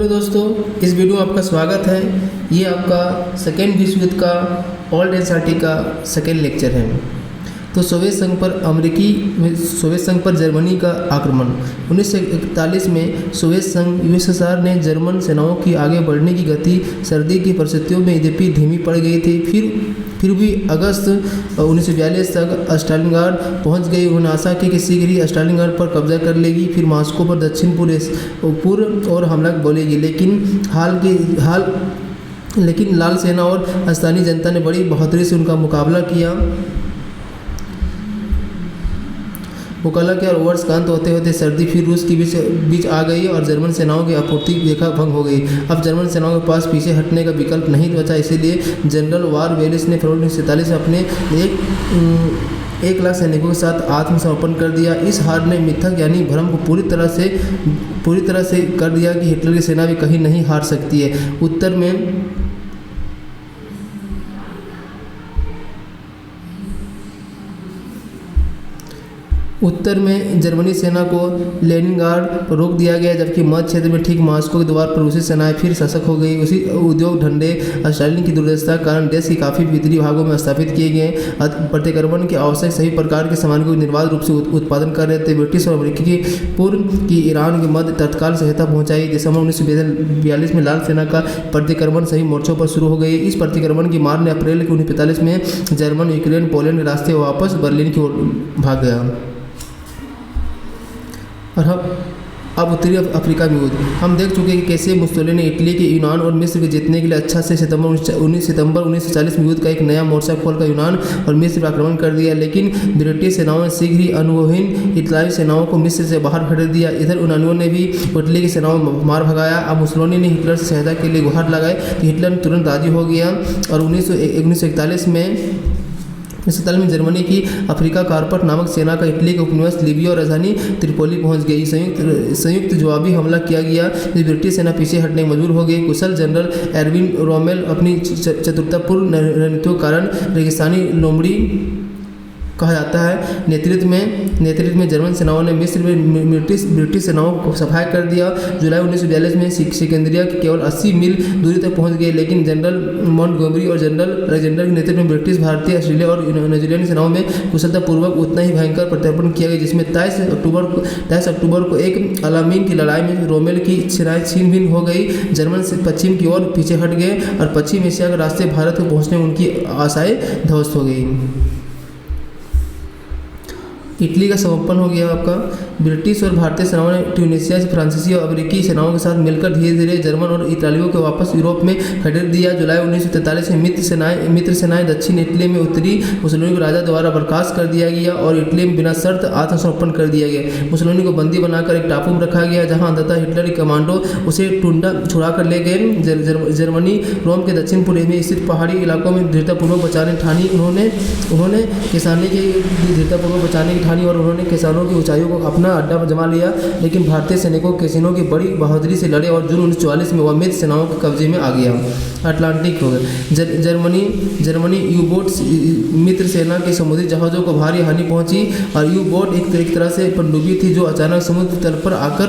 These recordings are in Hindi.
हेलो दोस्तों, इस वीडियो में आपका स्वागत है। ये आपका सेकेंड विश्व युद्ध का ओल्ड एनसीईआरटी का सेकेंड लेक्चर है। तो सोवियत संघ पर जर्मनी का आक्रमण। 1941 में सोवियत संघ यूएसएसआर ने जर्मन सेनाओं की आगे बढ़ने की गति सर्दी की परिस्थितियों में यद्यपि धीमी पड़ गई थी, फिर भी अगस्त 1942 तक स्टालिनग्राड पहुंच गई। उन्होंने आशा की कि शीघ्र ही स्टालिनग्राड पर कब्जा कर लेगी, फिर मॉस्को पर दक्षिण पूर्व और हमला बोलेगी। लेकिन लाल सेना और स्थानीय जनता ने बड़ी बहादुरी से उनका मुकाबला किया और वर्ष का अंत होते होते सर्दी फिर रूस के बीच आ गई और जर्मन सेनाओं की आपूर्ति रेखा भंग हो गई। अब जर्मन सेनाओं के पास पीछे हटने का विकल्प नहीं बचा, इसीलिए जनरल वार वेलिस ने फरवरी 1947 में अपने 1 लाख सैनिकों के साथ आत्मसमर्पण कर दिया। इस हार ने मिथक यानी भ्रम को पूरी तरह से कर दिया कि हिटलर की सेना भी कहीं नहीं हार सकती है। उत्तर में जर्मनी सेना को लेनिनग्राड पर रोक दिया गया, जबकि मध्य क्षेत्र में ठीक मॉस्को के द्वार पर रूसी सेनाएं फिर सशक्त हो गई। उसी उद्योग धंधे स्टालिन की दुर्दशा के कारण देश के काफ़ी भीतरी भागों में स्थापित किए गए प्रतिक्रमण के आवश्यक सभी प्रकार के सामान को निर्बाध रूप से उत्पादन कर रहे थे। ब्रिटिश और अमेरिकी पूर्व की ईरान के मध्य तत्काल सहायता पहुंचाई। दिसंबर 1942 में लाल सेना का प्रतिक्रमण सभी मोर्चों पर शुरू हो गई। इस प्रतिक्रमण की मार ने अप्रैल 1945 में जर्मन, यूक्रेन, पोलैंड के रास्ते वापस बर्लिन की ओर भाग गया। और अब उत्तरी अफ्रीका में युद्ध। हम देख चुके हैं कि कैसे मुसोलिनी ने इटली के यूनान और मिस्र के जीतने के लिए 19 सितंबर 1940 में युद्ध का एक नया मोर्चा खोलकर यूनान और मिस्र पर आक्रमण कर दिया। लेकिन ब्रिटिश सेनाओं ने शीघ्र ही अनुभवहीन इतालवी सेनाओं को मिस्र से बाहर खदेड़ दिया। इधर यूनानियों ने भी इटली की सेनाओं में मार भगाया। अब मुसोलिनी ने हिटलर से सहायता के लिए गुहार लगाई तो हिटलर तुरंत राजी हो गया और 1941 में जर्मनी की अफ्रीका कारपट नामक सेना का इटली के उपनिवेश लिबिया और राजधानी त्रिपोली पहुंच गई। संयुक्त जवाबी हमला किया गया, जिस ब्रिटिश सेना पीछे हटने में मजबूर हो गई। कुशल जनरल एरविन रोमेल अपनी चतुरतापूर्ण रणनीतियों के कारण रेगिस्तानी लोमड़ी कहा जाता है नेतृत्व में जर्मन सेनाओं ने मिस्र में ब्रिटिश सेनाओं को सफाया कर दिया। जुलाई 1942 में सिकंदरिया की केवल 80 मील दूरी तक पहुंच गए, लेकिन जनरल मॉन्टगोमरी और जनरल अलेक्जेंडर के नेतृत्व में ब्रिटिश, भारतीय, ऑस्ट्रेलिया और न्यूजीलैंड सेनाओं में कुशलतापूर्वक उतना ही भयंकर प्रत्यार्पण किया गया, जिसमें 23 अक्टूबर को एक अलामीन की लड़ाई में रोमेल की सेनाएं छीन भिन्न हो गई। जर्मन से पश्चिम की ओर पीछे हट गए और पश्चिम एशिया के रास्ते भारत को पहुँचने में उनकी आशाएं ध्वस्त हो गई। इटली का समापन हो गया आपका। ब्रिटिश और भारतीय सेनाओं ने ट्यूनीशिया से फ्रांसीसी और अमेरिकी सेनाओं के साथ मिलकर धीरे धीरे जर्मन और इतालियों को वापस यूरोप में खदेड़ दिया। जुलाई 1943 में मित्र सेनाएं दक्षिण इटली में उतरी। मुसोलिनी को राजा द्वारा बर्खास्त कर दिया गया और इटली में बिना शर्त आत्मसमर्पण कर दिया गया। मुसोलिनी को बंदी बनाकर एक टापू में रखा गया, जहाँ अंततः हिटलर के कमांडो उसे टुंडा छुड़ा कर ले गए। जर्मनी रोम के दक्षिण पूर्व में स्थित पहाड़ी इलाकों में दृढ़तापूर्वक बचाने ठानी। उन्होंने ठानी और उन्होंने किसानों की ऊंचाइयों को अपना अड्डा जमा लिया, लेकिन भारतीय सैनिकों कैसिनो की बड़ी बहादुरी से लड़े और जून 1944 में वह मित्र सेनाओं के कब्जे में आ गया। अटलांटिक हो गए। जर्मनी यू-बोट मित्र सेना के समुद्री जहाज़ों को भारी हानि पहुंची और यू-बोट एक तरह से पनडुब्बी थी जो अचानक समुद्र तल पर आकर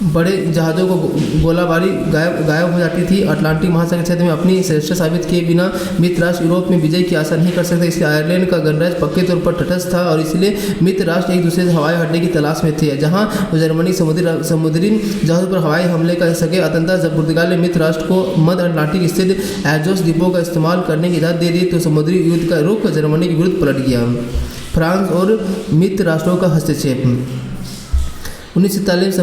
बड़े जहाज़ों को गोलाबारी गायब हो जाती थी। अटलांटिक महासागर क्षेत्र में अपनी श्रेष्ठता साबित किए बिना मित्र राष्ट्र यूरोप में विजय की आशा नहीं कर सकते। इसलिए आयरलैंड का गणराज्य पक्के तौर पर तटस्थ था और इसलिए मित्र राष्ट्र एक दूसरे से हवाई अड्डे की तलाश में थे, जहां जर्मनी समुद्री जहाज़ों पर हवाई हमले कर सके। अंततः जब पुर्तगाल ने मित्र राष्ट्र को मध्य अटलांटिक स्थित एजोस द्वीपों का इस्तेमाल करने की इजाज़त दे दी तो समुद्री युद्ध का रुख जर्मनी के विरुद्ध पलट गया। फ्रांस और मित्र राष्ट्रों का हस्तक्षेप। 1947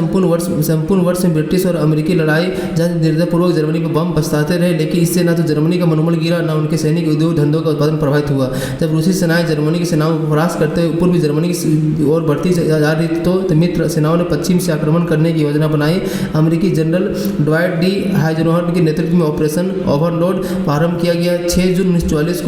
संपूर्ण वर्ष में ब्रिटिश और अमेरिकी लड़ाई जहां निर्दयपूर्वक जर्मनी पर बम बरसाते रहे, लेकिन इससे न तो जर्मनी का मनोबल गिरा न उनके सैनिक उद्योग धंधों का उत्पादन प्रभावित हुआ। जब रूसी सेनाएं जर्मनी की सेनाओं को परास्त करते हुए पूर्वी जर्मनी की ओर बढ़ती जा रही थी तो मित्र सेनाओं ने पश्चिम से आक्रमण करने की योजना बनाई। अमेरिकी जनरल ड्वाइट डी हाइज़नहोवर के नेतृत्व में ऑपरेशन ओवरलॉर्ड प्रारंभ किया गया। 6 जून 1944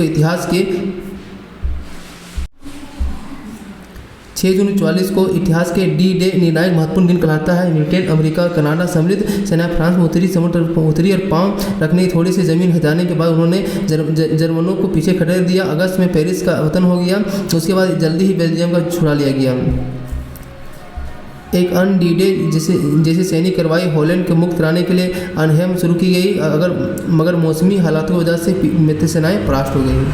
को इतिहास के डी डे निर्णायक महत्वपूर्ण दिन कहलाता है। ब्रिटेन, अमेरिका, कनाडा समृद्ध सेनाएं फ्रांस में उतरी और पांव रखने की थोड़ी सी जमीन हटाने के बाद उन्होंने जर्मनों को पीछे खदेड़ दिया। अगस्त में पेरिस का पतन हो गया, उसके बाद जल्दी ही बेल्जियम का छुड़ा लिया गया। एक अनडीडे जैसे सैनिक कार्रवाई हॉलैंड को मुक्त कराने के लिए अनहेम शुरू की गई, मगर मौसमी हालातों की वजह से मित्र सेनाएं परास्त हो गई।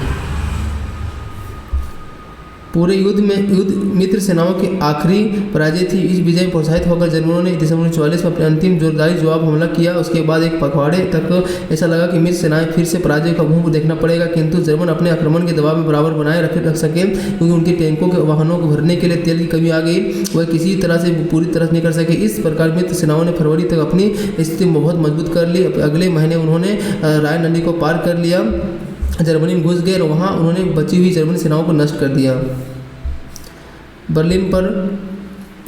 पूरे युद्ध मित्र सेनाओं की आखिरी पराजय थी। इस विजय में प्रोत्साहित होकर जर्मनों ने दिसंबर 1944 में अपने अंतिम जोरदारी जवाब हमला किया। उसके बाद एक पखवाड़े तक ऐसा लगा कि मित्र सेनाएं फिर से पराजय का मुंह देखना पड़ेगा, किंतु जर्मन अपने आक्रमण के दबाव में बराबर बनाए रख सके, क्योंकि उनके टैंकों के वाहनों को भरने के लिए तेल की कमी आ गई। वह किसी तरह से पूरी तरह नहीं कर सके। इस प्रकार मित्र सेनाओं ने फरवरी तक अपनी स्थिति बहुत मजबूत कर ली। अगले महीने उन्होंने राइन नदी को पार कर लिया, जर्मनी में घुस गए और वहाँ उन्होंने बची हुई जर्मनी सेनाओं को नष्ट कर दिया। बर्लिन पर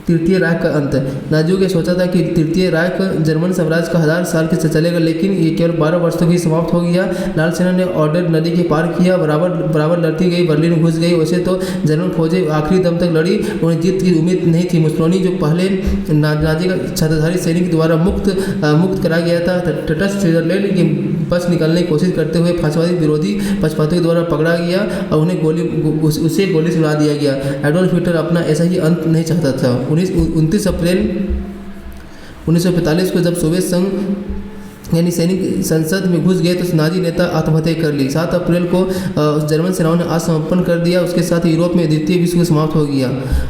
तृतीय राइख का अंत। नाजियों ने सोचा था कि तृतीय राइख जर्मन साम्राज्य का 1000 साल के चलेगा, लेकिन ये केवल 12 वर्ष तक ही समाप्त हो गया। लाल सेना ने ऑर्डर नदी के पार किया, बराबर लड़ती गई, बर्लिन में घुस गई। वैसे तो जर्मन फौजें आखिरी दम तक लड़ी, उन्हें जीत की उम्मीद नहीं थी। मुसोलिनी जो पहले नाजी का छत्रधारी सैनिक द्वारा मुक्त करा गया था, तटस्थ स्विट्जरलैंड की बस निकालने की कोशिश करते हुए फांसवादी विरोधी पक्षपातियों के द्वारा पकड़ा गया और उन्हें उसे गोली से उड़ा दिया गया। एडोल्फ हिटलर अपना ऐसा ही अंत नहीं चाहता था। 29 अप्रैल 1945 को जब सोवियत संघ यानी सैनिक संसद में घुस गए तो नाजी नेता आत्महत्या कर ली। 7 अप्रैल को जर्मन सेनाओं ने आत्मसमर्पण कर दिया। उसके साथ यूरोप में द्वितीय विश्व युद्ध समाप्त हो गया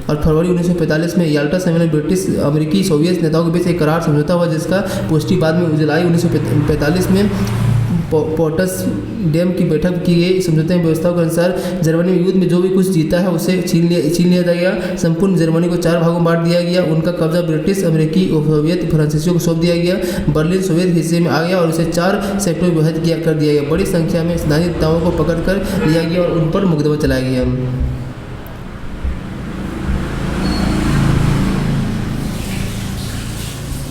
और फरवरी 1945 में याल्टा सम्मेलन ब्रिटिश, अमेरिकी, सोवियत नेताओं के बीच एक करार समझौता हुआ, जिसका पुष्टि बाद में जुलाई 1945 में पोट्स डैम की बैठक की गई। समझौते में व्यवस्थाओं के अनुसार जर्मनी में युद्ध में जो भी कुछ जीता है उसे छीन लिया जाएगा। संपूर्ण जर्मनी को 4 भागों में बांट दिया गया। उनका कब्जा ब्रिटिश, अमेरिकी, सोवियत, फ्रांसीसियों को सौंप दिया गया। बर्लिन सोवियत हिस्से में आ गया और उसे 4 सेक्टरों में विभाजित कर दिया गया। बड़ी संख्या में नाजी नेताओं को पकड़ कर लिया गया और उन पर मुकदमा चलाया गया।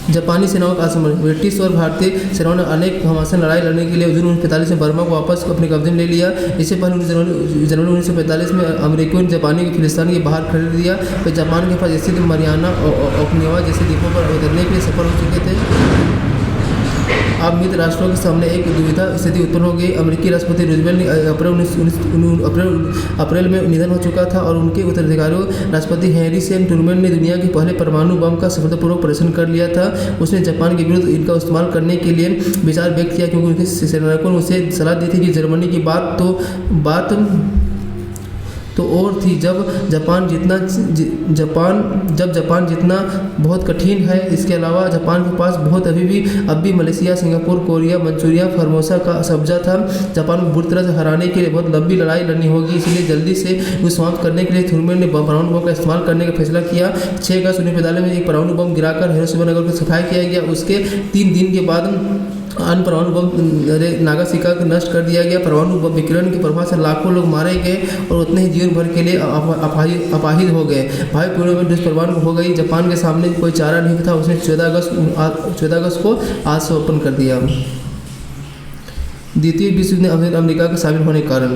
जापानी सेनाओं का आक्रमण। ब्रिटिश और भारतीय सेनाओं ने अनेक घमासान लड़ाई लड़ने के लिए जून 1945 में बर्मा को वापस अपने कब्जे में ले लिया। इससे पहले जनवरी 1945 में अमेरिकियों ने जापानी को फिलिस्तीन के बाहर खरीद दिया। वे जापान के पास स्थित मरियाना और ओकिनावा जैसे द्वीपों पर उतरने के लिए सफल हो चुके थे। अब मित्र राष्ट्रों के सामने एक दुविधा स्थिति उत्पन्न हो गई। अमेरिकी राष्ट्रपति रूजवेल्ट अप्रैल में निधन हो चुका था और उनके उत्तराधिकारियों राष्ट्रपति हेनरी सेन ट्रूमैन ने दुनिया के पहले परमाणु बम का सफलतापूर्वक परीक्षण कर लिया था। उसने जापान के विरुद्ध इनका इस्तेमाल करने के लिए विचार व्यक्त किया, क्योंकि उनके सैनिकों ने उसे सलाह दी थी कि जर्मनी की बात तो और थी। जब जापान जितना बहुत कठिन है, इसके अलावा जापान के पास बहुत अब भी Malaysia, Singapore, Korea, Manchuria, Formosa का कब्जा था। जापान को बुरी तरह से हराने के लिए बहुत लंबी लड़ाई लड़नी होगी, इसलिए जल्दी से उसे समाप्त करने के लिए ट्रूमैन ने परमाणु बम का इस्तेमाल करने का फैसला किया। 6 अगस्त 1945 में एक परमाणु बम गिराकर हिरोशिमा नगर को सफाया किया गया। उसके 3 दिन के बाद अन्य परमाणु बम नागासाकी को नष्ट कर दिया गया। परमाणु बम विकिरण के प्रभाव से लाखों लोग मारे गए और उतने ही जीवन भर के लिए अपाहिज हो गए। भाई पूर्व में दुष्प्रभाव हो गई। जापान के सामने कोई चारा नहीं था। उसने 14 अगस्त को आत्मसमर्पण कर दिया। द्वितीय विश्व युद्ध में अमेरिका के शामिल होने के कारण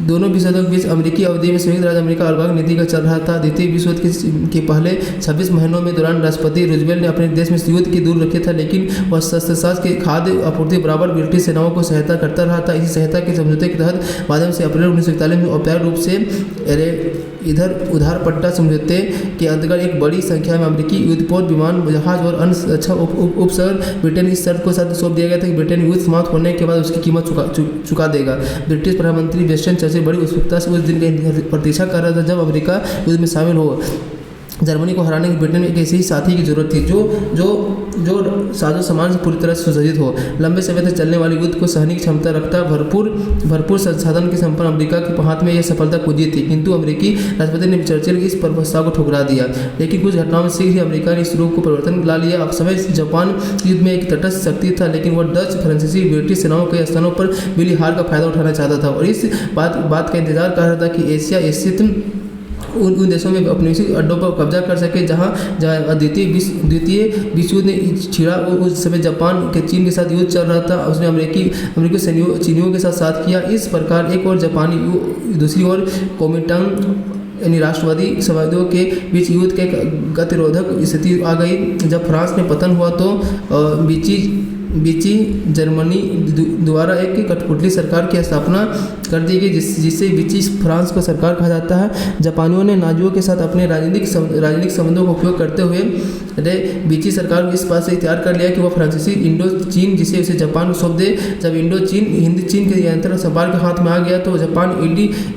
दोनों विश्व युद्धों के बीच अमेरिकी अवधि में संयुक्त राज्य अमेरिका अलगाव नीति का चल रहा था। द्वितीय विश्व युद्ध के पहले 26 महीनों में दौरान राष्ट्रपति रूजवेल्ट ने अपने देश में युद्ध की दूर रखे था, लेकिन वह शस्त्रास्त्र की खाद्य आपूर्ति बराबर ब्रिटिश सेनाओं को सहायता करता रहा था। इसी सहायता के समझौते के तहत माध्यम से अप्रैल 1941 में औपचारिक रूप से इधर उधार पट्टा समझौते के अंतर्गत एक बड़ी संख्या में अमेरिकी युद्धपोत, विमान, जहाज और अन्य अच्छा उपसर्ग ब्रिटेन इस शर्त को साथ सौंप दिया गया था कि ब्रिटेन युद्ध समाप्त होने के बाद उसकी कीमत चुका देगा। ब्रिटिश प्रधानमंत्री वेस्टर्न चर्चिल बड़ी उत्सुकता से उस दिन की प्रतीक्षा कर रहा था जब अमेरिका युद्ध में शामिल हो। जर्मनी को हराने की ब्रिटेन में एक ऐसे ही साथी की जरूरत थी जो साजो सामान से पूरी तरह सुसज्जित हो, लंबे समय तक चलने वाले युद्ध को सहने की क्षमता रखता, भरपूर संसाधन के संपन्न अमेरिका के हाथ में यह सफलता पूजी थी। किंतु अमेरिकी राष्ट्रपति ने चर्चिल की इस प्रस्ताव को ठुकरा दिया। लेकिन कुछ घटनाओं में शीघ्र ही अमेरिका ने इस रूप को परिवर्तन ला लिया। अब समय जापान युद्ध में एक तटस्थ शक्ति था, लेकिन वह डच, फ्रांसीसी, ब्रिटिश सेनाओं के स्थानों पर मिली हार का फायदा उठाना चाहता था और इस बात का इंतजार कर रहा था कि एशिया स्थित उन देशों में अपने अड्डों पर कब्जा कर सके जहां द्वितीय विश्व युद्ध ने छिड़ा। उस समय जापान के चीन के साथ युद्ध चल रहा था। उसने अमेरिकी चीनियों के साथ किया। इस प्रकार एक और जापानी, दूसरी ओर कोमिंटांग यानी राष्ट्रवादी समाजों के बीच युद्ध के गतिरोधक स्थिति आ गई। जब फ्रांस में पतन हुआ तो विची विची जर्मनी द्वारा एक कठपुतली सरकार की स्थापना कर दी गई, जिससे विची फ्रांस को सरकार कहा जाता है। जापानियों ने नाजियों के साथ अपने राजनीतिक संबंधों का उपयोग करते हुए विची सरकार को इस बात से इख्तियार कर लिया कि वह फ्रांसीसी इंडो चीन, जिसे उसे जापान को सौंप दे। जब इंडो चीन हिंद चीन के नियंत्रण संभाल के हाथ में आ गया तो जापान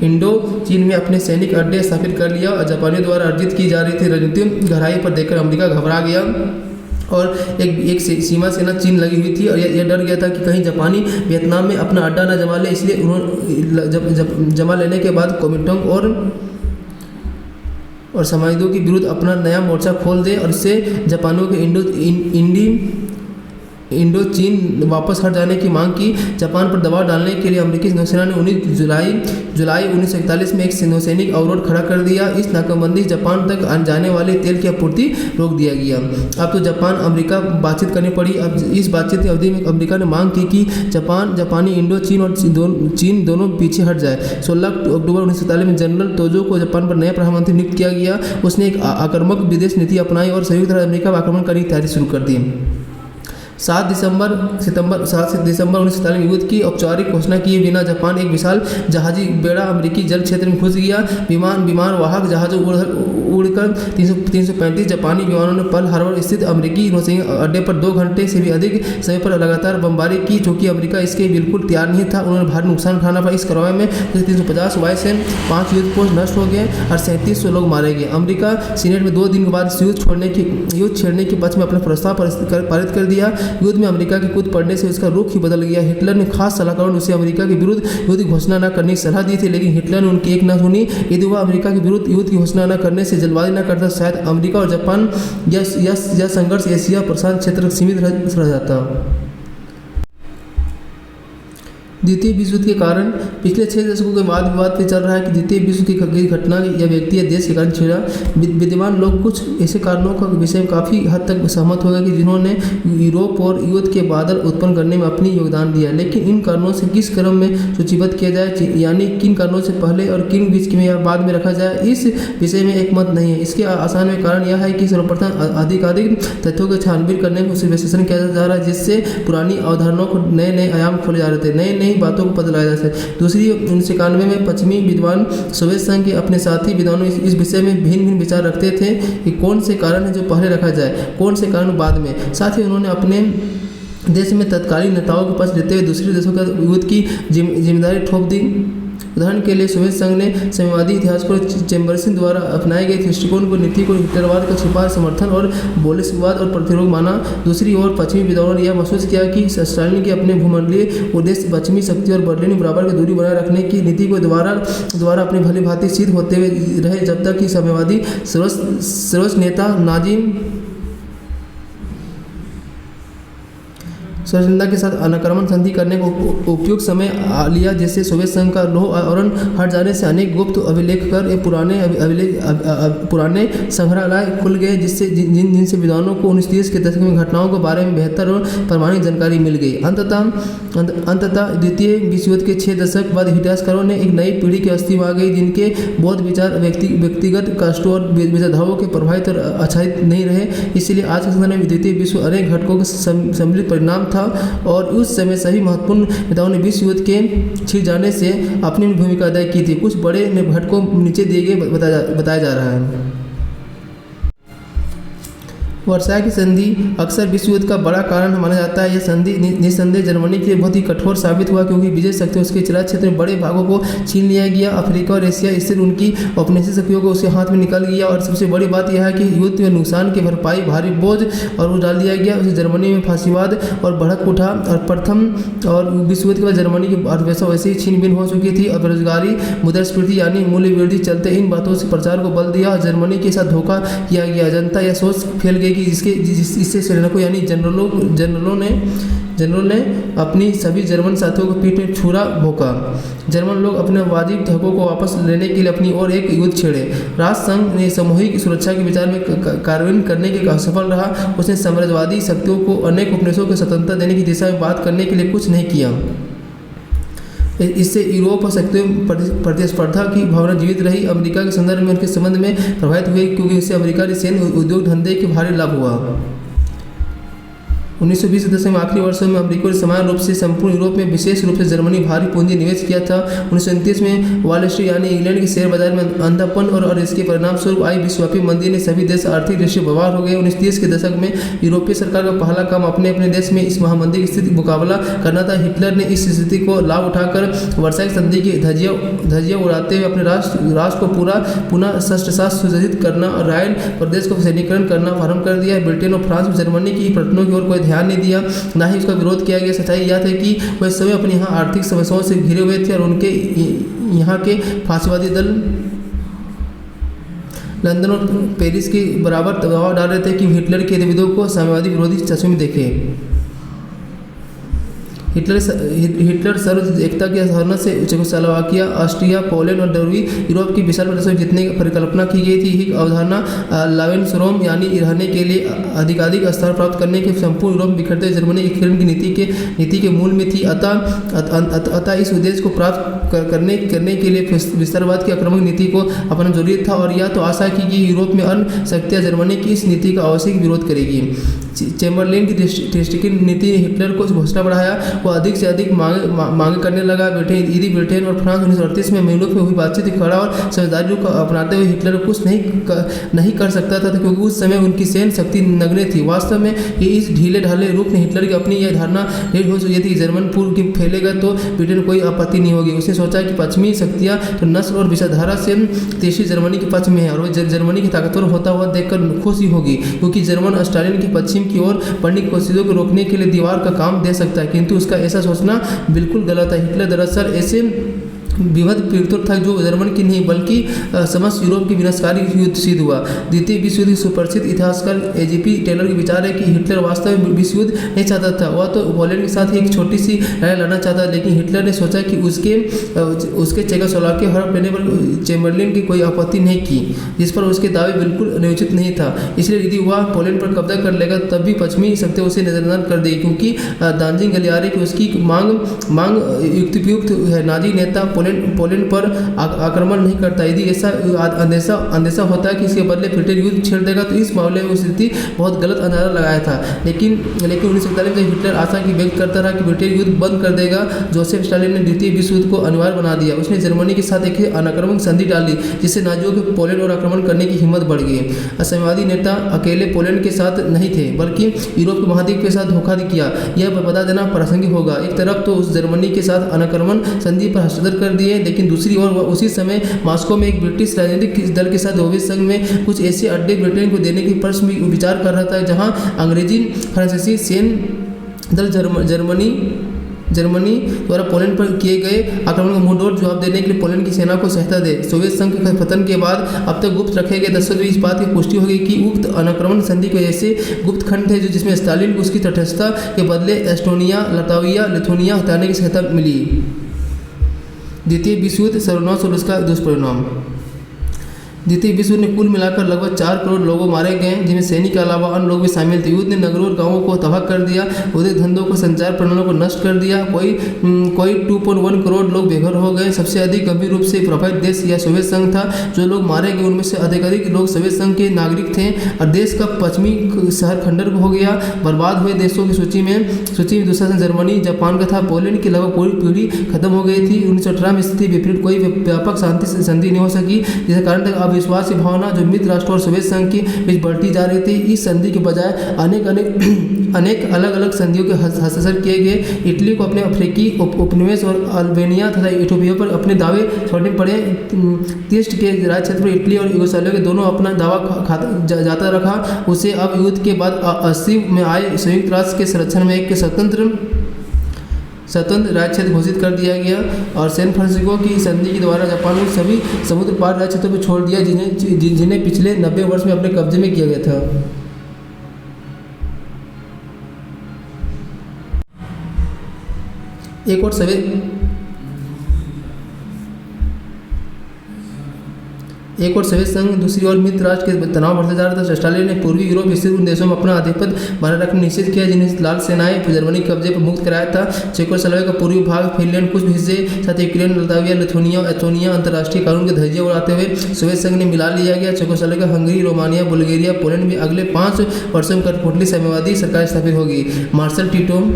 इंडो चीन में अपने सैनिक अड्डे स्थापित कर लिया और जापानियों द्वारा अर्जित की जा रही थी रणनीतिक गहराई पर देखकर अमेरिका घबरा गया और एक सीमा सेना चीन लगी हुई थी और यह डर गया था कि कहीं जापानी वियतनाम में अपना अड्डा न जमा ले। इसलिए उन्होंने जमा लेने के बाद कोमिंटांग और समाइदों के विरुद्ध अपना नया मोर्चा खोल दे और इससे जापानियों के इंडो चीन वापस हट जाने की मांग की। जापान पर दबाव डालने के लिए अमेरिकी नौसेना ने 19 जुलाई 1941 में एक नौसैनिक अवरोध खड़ा कर दिया। इस नाकाबंदी जापान तक जाने वाले तेल की आपूर्ति रोक दिया गया। अब तो जापान-अमेरिका बातचीत करनी पड़ी। अब इस बातचीत की अवधि में अमेरिका ने मांग की कि जापानी इंडो चीन और चीन दोनों पीछे हट जाए। 16 अक्टूबर 1947 में जनरल तोजो को जापान पर नया प्रधानमंत्री नियुक्त किया गया। उसने एक आक्रामक विदेश नीति अपनाई और संयुक्त राज्य अमेरिका पर आक्रमण करने की तैयारी शुरू कर दी। 7 दिसंबर 1947 युद्ध की औपचारिक घोषणा किए बिना जापान एक विशाल जहाजी बेड़ा अमेरिकी जल क्षेत्र में घुस गया। विमान वाहक जहाजों उड़कर 335 जापानी विमानों ने पर्ल हार्बर स्थित अमेरिकी नौसेना अड्डे पर 2 घंटे से भी अधिक समय पर लगातार बमबारी की, चूंकि अमेरिका इसके बिल्कुल तैयार नहीं था। उन्होंने भारी नुकसान उठाना पड़ा। इस कार्रवाई में 350 वायुसेना, 5 युद्ध पोस्ट नष्ट हो गए और 3700 लोग मारे गए। अमेरिका सीनेट में 2 दिन के बाद युद्ध छेड़ने के पक्ष में अपना प्रस्ताव पारित कर दिया। युद्ध में अमेरिका के कूद पड़ने से उसका रुख ही बदल गया। हिटलर ने खास सलाहकारों ने उसे अमेरिका के विरुद्ध युद्ध की घोषणा न करने की सलाह दी थी, लेकिन हिटलर ने उनकी एक न सुनी। यदि वह अमेरिका के विरुद्ध युद्ध की घोषणा न करने से जल्दबाजी न करता, शायद अमेरिका और जापान यह संघर्ष एशिया प्रशांत क्षेत्र तक सीमित रह जाता। द्वितीय विश्व युद्ध के कारण पिछले 6 दशकों के बाद विवाद पे चल रहा है कि द्वितीय विश्व की घटना या व्यक्ति या देश के कारण छिड़ा। विद्यमान लोग कुछ ऐसे कारणों का विषय में काफ़ी हद तक सहमत हो गए कि जिन्होंने यूरोप और युद्ध के बादल उत्पन्न करने में अपनी योगदान दिया। लेकिन इन कारणों से किस क्रम में सूचीबद्ध किया जाए, यानी किन कारणों से पहले और किन बीच में या बाद में रखा जाए, इस विषय में एक मत नहीं है। इसके आसान में कारण यह है कि सर्वप्रथम अधिकाधिक तथ्यों को छानबीन करने में उसे विश्लेषण किया जा रहा है, जिससे पुरानी अवधारणाओं को नए आयाम खोले जा रहे थे, नई बातों को पता लगाया जा सके। दूसरी 1991 में पश्चिमी विद्वान सोवियत संघ के अपने साथी विद्वानों इस विषय में भिन्न विचार रखते थे कि कौन से कारण है जो पहले रखा जाए, कौन से कारण बाद में। साथ ही उन्होंने अपने देश में तत्कालीन नेताओं के पास रहते हुए दूसरे देशों का युद्ध की जिम्मेदारी थोप दी। उदाहरण के लिए सोवियत संघ ने साम्यवादी इतिहासकार चेम्बर्सन द्वारा अपनाए गए दृष्टिकोण को नीति को हिटलरवाद का छिपा समर्थन और बोल्शेविकवाद और प्रतिरोध माना। दूसरी ओर पश्चिमी विद्वानों ने यह महसूस किया कि स्टालिन के अपने भूमंडलीय उद्देश्य पश्चिमी शक्ति और बर्लिन बराबर की दूरी बनाए रखने की नीति को द्वारा अपनी भली भांति सिद्ध होते हुए रहे, जब तक कि साम्यवादी सर्वोच्च नेता नाजी स्वतंत्रता के साथ अनाक्रमण संधि करने को उपयुक्त समय लिया, जिससे सोवियत संघ का लौह आवरण हट जाने से अनेक गुप्त अभिलेख कर पुराने संग्रहालय खुल गए, जिनसे विद्वानों को 1930 के दशक में घटनाओं के बारे में बेहतर और प्रमाणिक जानकारी मिल गई। अंततः द्वितीय विश्व युद्ध के 6 दशक बाद इतिहासकारों ने एक नई पीढ़ी की अस्तित्व आ गई, जिनके बौद्ध विचार व्यक्तिगत कष्टों और विचारधाराओं के प्रभावित और आच्छादित नहीं रहे। इसलिए आज के समय में द्वितीय विश्व अनेक घटकों का सम्मिलित परिणाम था और उस समय सभी महत्वपूर्ण नेताओं ने विश्व युद्ध के छिड़ जाने से अपनी भूमिका अदा की थी। कुछ बड़े घटकों नीचे दिए गए बताया जा रहा है। वर्साय की संधि अक्सर विश्व युद्ध का बड़ा कारण माना जाता है। यह संधि निस्संदेह जर्मनी के लिए बहुत ही कठोर साबित हुआ, क्योंकि विजय शक्ति उसके चिराग क्षेत्र में बड़े भागों को छीन लिया गया। अफ्रीका और एशिया स्थित उनकी औपनिवेशिक शक्तियों को उसके हाथ में निकल गया और सबसे बड़ी बात यह है कि युद्ध में नुकसान की भरपाई भारी बोझ और वो डाल दिया गया। उसे जर्मनी में फांसीवाद और भड़क उठा और प्रथम और विश्व युद्ध के बाद जर्मनी की अर्थव्यवस्था वैसे ही छीन भिन्न हो चुकी थी और बेरोजगारी, मुद्रास्फीति यानी मूल्य वृद्धि चलते इन बातों से प्रचार को बल दिया और जर्मनी के साथ धोखा किया गया। जनता यह सोच फैल गई कि इससे सैनिकों यानी जनरलों ने अपनी सभी जर्मन साथियों को पीठ में छुरा भोंका। जर्मन लोग अपने वाजिब हकों को वापस लेने के लिए अपनी ओर एक युद्ध छेड़े। राष्ट्रसंघ ने सामूहिक सुरक्षा के विचार में कार्यान्वयन करने के असफल रहा। उसने साम्राज्यवादी शक्तियों को अनेक उपनिवेशों को स्वतंत्रता देने की दिशा में बात करने के लिए कुछ नहीं किया। इससे यूरोप और शक्तियों प्रतिस्पर्धा की भावना जीवित रही। अमेरिका के संदर्भ में उनके संबंध में प्रभावित हुए, क्योंकि इससे अमेरिका के सैन्य उद्योग धंधे के भारी लाभ हुआ। 1920 के दशक में आखिरी वर्षों में अमेरिका ने समान रूप से संपूर्ण यूरोप में विशेष रूप से जर्मनी भारी पूंजी निवेश किया था। 1929 में वॉल स्ट्रीट यानी इंग्लैंड के शेयर बाजार में अंधापन और इसके परिणाम स्वरूप आई विश्वव्यापी मंदी ने सभी देश आर्थिक दृष्टि से बवाल हो गए। 1930 के दशक में यूरोपीय सरकार का पहला काम अपने अपने देश में इस महामंदी की स्थिति मुकाबला करना था। हिटलर ने इस स्थिति को लाभ उठाकर वर्साई संधि की धज्जियां उड़ाते हुए अपने राष्ट्र को पुनः शस्त्रशास्त्र सुसज्जित करना और रायन प्रदेश को सैनिकीकरण करना प्रारंभ कर दिया। ब्रिटेन और फ्रांस में जर्मनी की प्रयत्नों की ओर कोई ध्यान नहीं दिया, ना ही उसका विरोध किया गया। सच्चाई यह है कि वह सभी अपने यहाँ आर्थिक समस्याओं से घिरे हुए थे और उनके यहाँ के फांसीवादी दल लंदन और पेरिस के बराबर दबाव डाल रहे थे कि हिटलर के गतिविधियों को साम्यवादी विरोधी चश्मे में देखें। हिटलर सर्व एकता की अवधारणा से चेकोस्लोवाकिया, ऑस्ट्रिया, पोलैंड और पूर्वी यूरोप की विशाल प्रदेशों में जीतने की परिकल्पना की गई थी। यह अवधारणा लावेनस्रोम यानी रहने के लिए अधिकाधिक स्तर प्राप्त करने के संपूर्ण यूरोप में बिखरते जर्मनी की खिलन की नीति के मूल में थी। अतः इस उद्देश्य को प्राप्त करने के लिए विस्तारवाद की आक्रामक नीति को अपनाना जरूरी था और यह तो आशा की कि यूरोप में अन्य शक्तियाँ जर्मनी की इस नीति का आवश्यक विरोध करेगी। चैम्बरलेन की दृष्टिकीन नीति ने हिटलर को घोषणा बढ़ाया। वो अधिक से अधिक मांग करने लगा। ब्रिटेन और फ्रांस 1938 में म्यूनिख में हुई बातचीत खड़ा और समझदारी रूप अपनाते हुए हिटलर कुछ नहीं कर सकता था क्योंकि उस समय उनकी सैन्य शक्ति नगण्य थी। वास्तव में ये इस ढीले ढाले रूप ने हिटलर की अपनी यह धारणा ढेर हो चुकी थी कि जर्मन पूर्व की फैलेगा तो ब्रिटेन कोई आपत्ति नहीं होगी। उसने सोचा कि पश्चिमी शक्तियाँ तो नस्ल और विचारधारा से तीसरी जर्मनी के पक्ष में है और वह जर्मनी की ताकतवर होता हुआ देखकर खुश ही होगी क्योंकि जर्मन स्टालिन की पश्चिम की ओर बढ़ने की कोशिशों को रोकने के लिए दीवार का काम दे सकता है, किंतु उसका ऐसा सोचना बिल्कुल गलत है। हिटलर दरअसल ऐसे विभद पीड़ित था जो जर्मन की नहीं बल्कि समस्त यूरोप की विनाशकारी युद्ध सिद्ध हुआ। द्वितीय विश्व युद्ध सुप्रसिद्ध इतिहासकार एजीपी टेलर के विचार है कि हिटलर वास्तव में विश्व युद्ध नहीं चाहता था। वह तो पोलैंड के साथ ही एक छोटी सी लड़ाई लड़ना चाहता था, लेकिन हिटलर ने सोचा कि उसके चेकोस्लोवाकिया हड़प लेने पर चैम्बरलेन की कोई आपत्ति नहीं की, जिस पर उसके दावे बिल्कुल अनुचित नहीं था। इसलिए यदि वह पोलैंड पर कब्जा कर लेगा तब भी पश्चिमी शक्तियाँ उसे नजरअंदाज कर देगी क्योंकि दांजिग गलियारे की उसकी मांग युक्तियुक्त है। नाजी नेता पोलैंड पर आक्रमण नहीं करता। यदि ऐसा अंदेशा होता है कि इसके बदले ब्रिटेन युद्ध छेड़ देगा तो इस मामले में स्थिति बहुत गलत अंदाजा लगाया था। लेकिन 1941 में हिटलर आशा की व्यक्त करता रहा कि ब्रिटेन युद्ध बंद कर देगा, जोसेफ स्टालिन ने द्वितीय विश्व युद्ध को अनिवार्य बना दिया। उसने जर्मनी के साथ एक अनाक्रमक संधि डाली जिससे नाजियों के पोलैंड और आक्रमण करने की हिम्मत बढ़ गई। साम्यवादी नेता अकेले पोलैंड के साथ नहीं थे बल्कि यूरोप के महाद्वीप के साथ धोखा किया। यह बता देना प्रासंगिक होगा। एक तरफ तो उस जर्मनी के साथ अनाक्रमण संधि पर हस्ताक्षर कर दिए, लेकिन दूसरी ओर वह उसी समय मॉस्को में एक ब्रिटिश राजनीतिक दल के साथ सोवियत संघ में कुछ ऐसे अड्डे ब्रिटेन को देने की प्रश्न में विचार कर रहा था जहां अंग्रेजी फ्रांसीसी सैन्य दल जर्मनी द्वारा पोलैंड पर किए गए आक्रमण का मुंहतोड़ जवाब देने के लिए पोलैंड की सेना को सहायता दे। सोवियत संघ के पतन के बाद अब तक गुप्त रखे गए दस्तावेज इस बात की पुष्टि हो गई कि उक्त अनाक्रमण संधि के ऐसे गुप्त खंड थे जिसमें स्टालिन को उसकी तटस्थता के बदले एस्टोनिया, लताविया, लिथुआनिया हटाने की सहायता मिली। द्वितीय विश्व युद्ध सर्वनाश और उसका दुष्परिणाम। द्वितीय विश्व युद्ध में कुल मिलाकर लगभग 4 करोड़ लोग मारे गए जिनमें सैनिक के अलावा अन्य लोग भी शामिल थे। युद्ध ने नगरों और गांवों को तबाह कर दिया, औद्योगिक धंधों को, संचार प्रणालियों को नष्ट कर दिया। कोई 2.1 करोड़ लोग बेघर हो गए। सबसे अधिक गंभीर रूप से प्रभावित देश या सोवियत संघ था। जो लोग मारे गए उनमें से अधिक लोग सोवियत संघ के नागरिक थे और देश का पश्चिमी शहर खंडर हो गया। बर्बाद हुए देशों की सूची में दूसरा स्थान जर्मनी, जापान का था। पोलैंड की लगभग पूरी पीढ़ी खत्म हो गई थी। 1918 में स्थिति विपरीत, कोई व्यापक शांति संधि नहीं हो सकी, जिसके कारण विश्वास की भावना जो मित्र राष्ट्र और सोवियत संघ के बीच बढ़ती जा रही थी। इस संधि के बजाय अनेक अलग अलग संधियों के हस्ताक्षर किए गए। इटली को अपने अफ्रीकी उपनिवेश और अल्बेनिया तथा इथियोपिया पर अपने दावे छोड़ने पड़े। तीस्ट के राज्य क्षेत्र पर इटली और यूगोस्लाविया के दोनों अपना दावा जाता रखा। उसे अब युद्ध के बाद 80 में आए संयुक्त राष्ट्र के संरक्षण में एक स्वतंत्र राज्य क्षेत्र घोषित कर दिया गया और सैन फ्रांसिस्को की संधि के द्वारा जापान को सभी समुद्र पार राज्य क्षेत्रों पर छोड़ दिया जिन्हें पिछले 90 वर्ष में अपने कब्जे में किया गया था। एक और सोवियत संघ, दूसरी ओर मित्र राष्ट्र के तनाव बढ़ता जा रहा था। ऑस्ट्रेलिया ने पूर्वी यूरोप स्थित उन देशों में अपना आधिपत्य बनाए रखना निश्चित किया जिन्हें लाल सेनाएं जर्मनी के कब्जे पर मुक्त कराया था। चेकोस्लोवाकिया का पूर्वी भाग, फिनलैंड, कुछ हिस्से साथ यूक्रेन, लताविया, लिथुआनिया, एस्तोनिया अंतर्राष्ट्रीय कानून के धज्जियां उड़ाते हुए सोवियत संघ ने मिला लिया गया। Czechoslovakia, Hungary, Romania, Bulgaria, Poland में अगले 5 वर्षों में कठपुतली साम्यवादी सरकार स्थापित होगी। मार्शल टीटो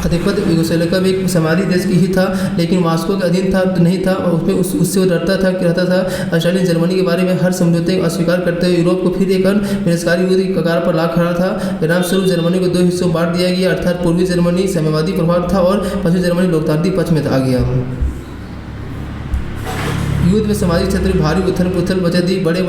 आधिपत्य यूगोस्लाविया में एक समाधि देश की ही था, लेकिन वास्को के अधीन था नहीं था और उसमें उससे वो डरता था कि रहता था। ऑस्ट्रेलिया जर्मनी के बारे में हर समझौते को अस्वीकार करते हुए यूरोप को फिर एक विनाशकारी युद्ध की कगार पर ला खड़ा था। परिणाम स्वरूप जर्मनी को 2 हिस्सों में बांट दिया गया, अर्थात पूर्वी जर्मनी साम्यवादी प्रभाव था और पश्चिमी जर्मनी लोकतांत्रिक पक्ष में आ गया। युद्ध में सामाजिक क्षेत्र में भारी उथल पुथल बचा दी। बड़े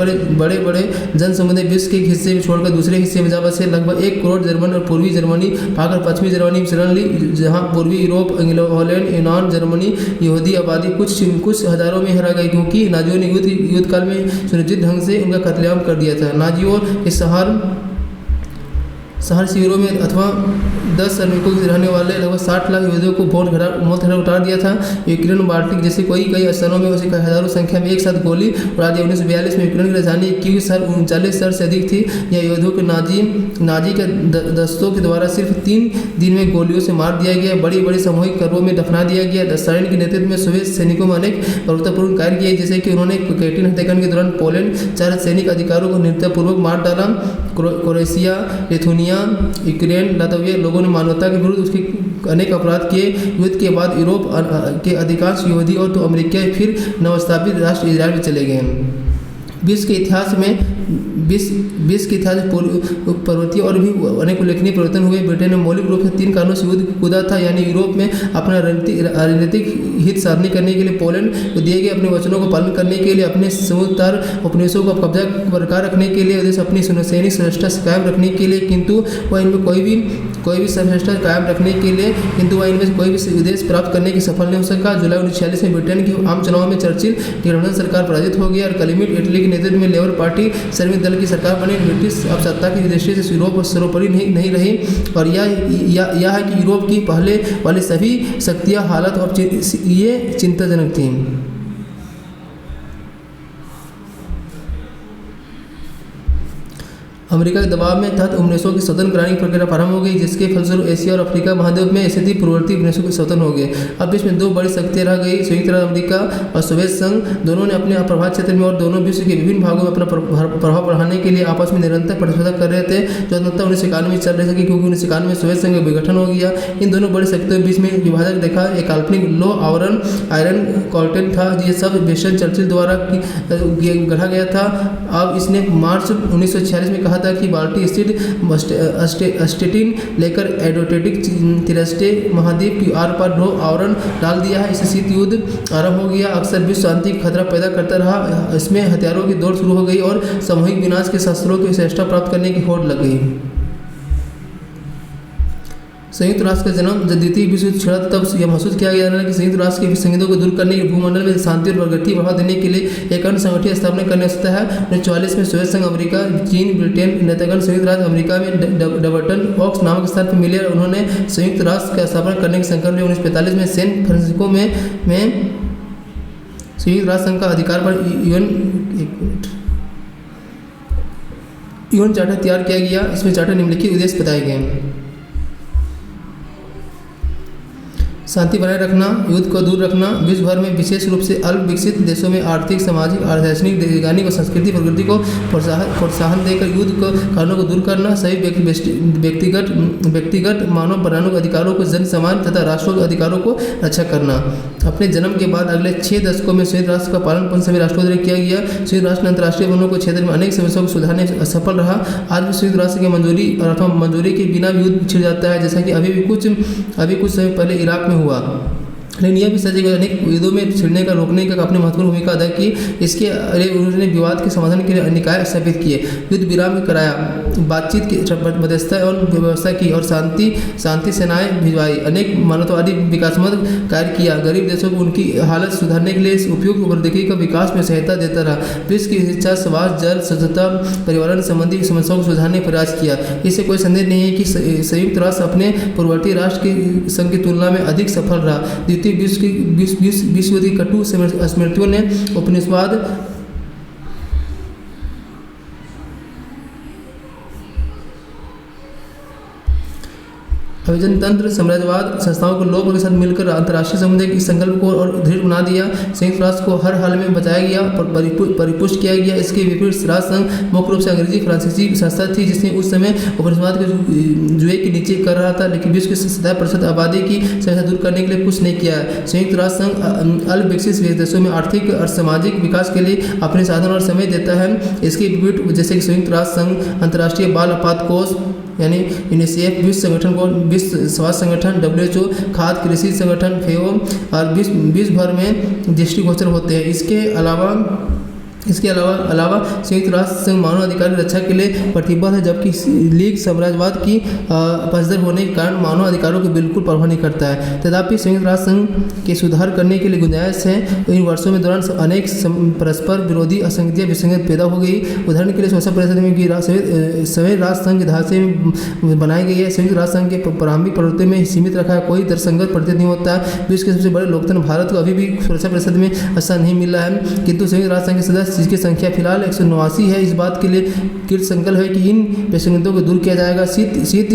बड़े जन समुदाय विश्व के एक हिस्से में छोड़कर दूसरे हिस्से में जा बसे। लगभग 1 करोड़ जर्मन और पूर्वी जर्मनी पाकर पश्चिमी जर्मनी में शरण ली, जहां पूर्वी यूरोप, इंग्लैंड, हॉलैंड, यूनान, जर्मनी यहूदी आबादी कुछ हजारों में हरा गई, क्योंकि नाजियों ने युद्ध काल में सुनिश्चित ढंग से उनका कत्लेआम कर दिया था। नाजियों के शहर शिविरों में अथवा 10 श्रमिकों के रहने वाले लगभग 60 लाख यहूदियों को मौत घड़ा उतार दिया था। यूक्रेन, बाल्टिक जैसे कई स्थानों में उसे हजारों संख्या में एक साथ गोली उड़ा दिया। 1942 में यूक्रेन की राजधानी कीव 39 शहर से अधिक थी। यह यहूदियों को नाजी के दस्तों के द्वारा सिर्फ 3 दिन में गोलियों से मार दिया गया। बड़ी सामूहिक कब्रों में दफना दिया गया। स्टालिन के नेतृत्व में सोवियत सैनिकों में अनेक प्रभुतापूर्ण कार्य किए, जैसे कि उन्होंने कैटिन हत्याकांड के दौरान पोलैंड 4 सैनिक अधिकारियों को निर्दयपूर्वक मार डाला। क्रोएशिया, लिथुआनिया, यूक्रेन, लातविया लोगों ने मानवता के विरुद्ध उसके अनेक अपराध किए। युद्ध के बाद यूरोप के अधिकांश यहूदी और तो अमेरिका फिर नवस्थापित राष्ट्र इजराइल में चले गए। विश्व के इतिहास में पर्वतीय और भी अनेक उल्लेखनीय परिवर्तन हुए। ब्रिटेन ने मौलिक रूप से 3 कारणों से युद्ध कूदा था, यानी यूरोप में अपना राजनीतिक हित साधने करने के लिए, पोलैंड को दिए गए अपने वचनों को पालन करने के लिए, अपने समुद्र उपनिवेशों को कब्जा बरकरार रखने के लिए, उद्देश्य अपनी सैनिक श्रेष्ठता कायम रखने के लिए, किंतु वह इनमें कोई भी श्रेष्ठता कायम रखने के लिए किंतु वह इनमें कोई भी उद्देश्य प्राप्त करने की सफल नहीं हो सका। जुलाई 1946 में ब्रिटेन के आम चुनाव में चर्चिल की गठबंधन सरकार पराजित हो गई और कलीमिट इटली के नेतृत्व में लेबर पार्टी श्रमिक दल की सरकार बनी। ब्रिटिश अब सत्ता की दृष्टि से यूरोप सर्वोपरि नहीं रही और यह है कि यूरोप की पहले वाली सभी शक्तियाँ हालत और ये चिंताजनक थी। अमेरिका के दबाव में तहत उपनिवेशों की स्वतंत्र कराने की प्रक्रिया प्रारंभ हो गई, जिसके फलस्वरूप एशिया और अफ्रीका महाद्वीप में स्थिति पूर्ववर्ती उपनिवेशों के स्वतंत्र हो गए। अब विश्व में 2 बड़ी शक्तियां रह गई, संयुक्त राज्य अमेरिका और सोवियत संघ। दोनों ने अपने प्रभाव क्षेत्र में और दोनों विश्व के विभिन्न भागों में अपना प्रभाव बढ़ाने के लिए आपस में निरंतर प्रतिस्पर्धा कर रहे थे। स्वतंत्रता 1991 में चल रही थी, क्योंकि 1991 में सोवियत संघ का विघटन हो गया। इन दोनों बड़ी शक्तियों के बीच में विभाजक देखा एक काल्पनिक लो आयरन कॉर्टेन था। ये सब विंस्टन चर्चिल द्वारा गढ़ा गया था। अब इसने मार्च 1946 में कहा था कि बाल्टिक स्थित स्टेटिन लेकर एडोटेटिक तिरस्टे महाद्वीप की आर पार ढो आवरण डाल दिया है। इससे शीत युद्ध आरंभ हो गया। अक्सर विश्व शांति का खतरा पैदा करता रहा। इसमें हथियारों की दौड़ शुरू हो गई और सामूहिक विनाश के शस्त्रों की श्रेष्ठता प्राप्त करने की होड़ लग गई। संयुक्त राष्ट्र का जन्म जब द्वितीय विश्व युद्ध छिड़ा तब यह महसूस किया गया कि संयुक्त राष्ट्र के संघर्षों को दूर करने के भूमंडल में शांति और प्रगति बढ़ावा देने के लिए एक अन्य संगठन की स्थापना करने आवश्यकता है। 1944 में सोवियत संघ, अमेरिका, चीन, ब्रिटेन नेतागण संयुक्त राज्य अमेरिका में डबर्टन ऑक्स नामक स्थान पर मिले और उन्होंने संयुक्त राष्ट्र की स्थापना करने के संकल्प लिया। 1945 में सैन फ्रांसिस्को में संयुक्त राष्ट्र संघ का अधिकार पर यूएन चार्टर तैयार किया गया। इसमें चार्टर निम्नलिखित उद्देश्य बताए गए: शांति बनाए रखना, युद्ध को दूर रखना, विश्व भर में विशेष रूप से अल्प विकसित देशों में आर्थिक, सामाजिक, दार्शनिक, वैज्ञानिक और सांस्कृतिक प्रगति को प्रोत्साहन देकर युद्ध को कारणों को दूर करना, सभी व्यक्तिगत मानव प्राणों अधिकारों को, जन समान तथा राष्ट्रों के अधिकारों को रक्षा करना। अपने जन्म के बाद अगले 6 दशकों में संयुक्त राष्ट्र का पालन सभी राष्ट्रों द्वारा किया गया। संयुक्त राष्ट्र ने अंतर्राष्ट्रीय वनों के क्षेत्र में अनेक समस्याओं को सुधारने में असफल रहा। आज भी संयुक्त राष्ट्र की मंजूरी अथवा मंजूरी के बिना भी युद्ध छिड़ जाता है, जैसा कि अभी कुछ समय पहले इराक में हुआ। लेकिन यह भी सच है कि अनेक युद्धों में छिड़ने का रोकने का अपनी महत्वपूर्ण भूमिका अदा की। इसके उन्होंने विवाद के समाधान के लिए निकाय स्थापित किए, युद्ध विराम कराया, बातचीत की मध्यस्थता और व्यवस्था की और शांति सेनाएं भिजवाई, अनेक मानवतावादी विकासात्मक कार्य किया, गरीब देशों को उनकी हालत सुधारने के लिए उपयुक्त प्रौद्योगिकी का विकास में सहायता देता रहा, विश्व की शिक्षा, स्वास्थ्य, जल, स्वच्छता, पर्यावरण संबंधी समस्याओं को सुधारने का प्रयास किया। इससे कोई संदेह नहीं है कि संयुक्त राष्ट्र अपने पूर्ववर्ती राष्ट्र के संघ की तुलना में अधिक सफल रहा। द्वितीय विश्व युद्ध की कटु स्मृतियों ने उपनिवेशवाद अभियोजन तंत्र साम्राज्यवाद संस्थाओं को लोगों के साथ मिलकर अंतर्राष्ट्रीय समुदाय के इस संकल्प को और दृढ़ बना दिया। संयुक्त राष्ट्र को हर हाल में बचाया गया, परिपुष्ट किया गया। इसके विपरीत राष्ट्र संघ मुख्य रूप से अंग्रेजी फ्रांसीसी संस्था थी, जिसने उस समय उपनिवेशवाद के जुए के नीचे कर रहा था, लेकिन विश्व की 70% आबादी की समस्या दूर करने के लिए कुछ नहीं किया। संयुक्त राष्ट्र संघ अल्प विकसित देशों में आर्थिक और सामाजिक विकास के लिए अपने साधन और समय देता है। इसके विपरीत जैसे कि संयुक्त राष्ट्र संघ अंतर्राष्ट्रीय बाल आपात कोष यानी यूनिसेफ, विश्व संगठन को विश्व स्वास्थ्य संगठन WHO, खाद्य कृषि संगठन FAO और विश्व भर में दृष्टिगोचर होते हैं। इसके अलावा संयुक्त राष्ट्र संघ मानवाधिकार की रक्षा के लिए प्रतिबद्ध है, जबकि लीग साम्राज्यवाद की पक्षधर होने के कारण मानव अधिकारों की बिल्कुल परवाह नहीं करता है। तथापि संयुक्त राष्ट्र संघ के सुधार करने के लिए गुंजाइश है। इन वर्षों में दौरान अनेक परस्पर विरोधी असंगतियाँ विसंगत पैदा हो गई। उदाहरण के लिए सुरक्षा परिषद में भी संयुक्त राष्ट्र संघ के ढांचे में बनाई गई है। संयुक्त राष्ट्र संघ के प्रारंभिक प्रवृत्ति में सीमित रखा है, कोई तर्कसंगत प्रतीत नहीं होता। विश्व के सबसे बड़े लोकतंत्र भारत को अभी भी सुरक्षा परिषद में हिस्सा नहीं मिला है, किंतु संयुक्त राष्ट्र संघ के सदस्य जिसकी संख्या फिलहाल 189 है, इस बात के लिए कृत संकल्प है कि इन विसंगतियों को दूर किया जाएगा। शीत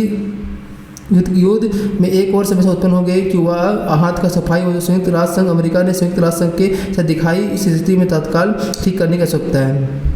युद्ध में एक और समस्या उत्पन्न हो गई कि वह आहत का सफाई और संयुक्त राष्ट्र संघ अमेरिका ने संयुक्त राष्ट्र संघ के साथ दिखाई इस स्थिति में तत्काल ठीक करने की आवश्यकता है।